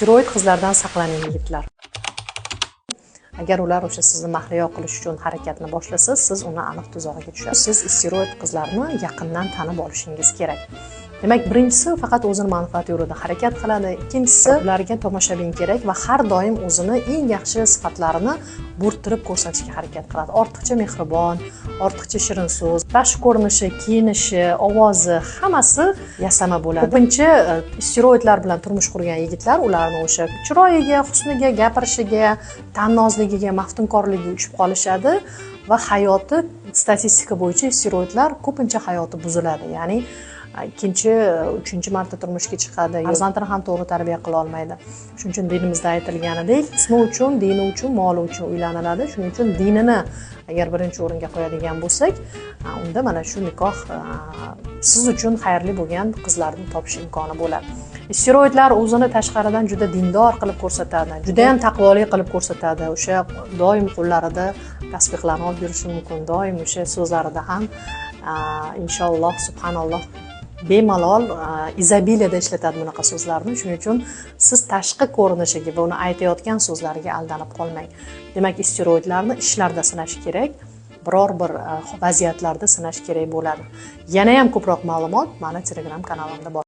Steroid qizlardan saqlaning yigitlar. Agar ular o'sha sizni mahliyo qilish uchun harakatni boshlasa, siz uni aniq tuzog'iga tushasiz. Siz steroid qizlarni yaqindan tanib olishingiz kerak. Demak, birinchisi faqat o'zini manfaati yo'lida harakat qiladi. Ikkinchisi, ularga tomoshabin kerak va har doim o'zini eng yaxshi sifatlarini bo'rttirib ko'rsatishga harakat qiladi. Ortiqcha mehribon, ortiqcha shirin so'z, tashqi ko'rinishi, kiyinishi, ovozi hammasi yasama bo'ladi. Ko'pincha steroidlar bilan turmush qurgan yigitlar ularni o'sha chiroyiga, husniga, gapirishiga, ta'nnozligiga, maftunkorligiga uchib qolishadi va hayoti statistika bo'yicha steroidlar ko'pincha hayoti buziladi. Ya'ni ikkinchi, uchinchi marta turmushga chiqadi, farzandini ham to'g'ri tarbiya qila olmaydi. Shuning uchun dinimizda aytilganidek, ismi uchun, dini uchun, moli uchun uylaniladi. Shuning uchun dinini agar birinchi o'ringa qo'yadigan bo'lsak, unda mana shu nikoh siz uchun xayrli bo'lgan qizlarni topish imkoni bo'ladi. Steroidlar o'zini tashqaridan juda dindor qilib ko'rsatadi, juda ham taqvoli qilib ko'rsatadi. O'sha doim qo'llarida tasbihlarni olib yurishi mumkin, doim o'sha so'zlarida ham inshaalloh, subhanalloh bemalol izobiliyada ishlatadi bunaqa so'zlarni. Shuning uchun siz tashqi ko'rinishiga va uni aytayotgan so'zlariga aldanib qolmang. Demak, steroidlarni ishlarda sinash kerak, biror bir vaziyatlarda sinash kerak bo'ladi. Yana ham ko'proq ma'lumot meni Telegram kanalimda bor.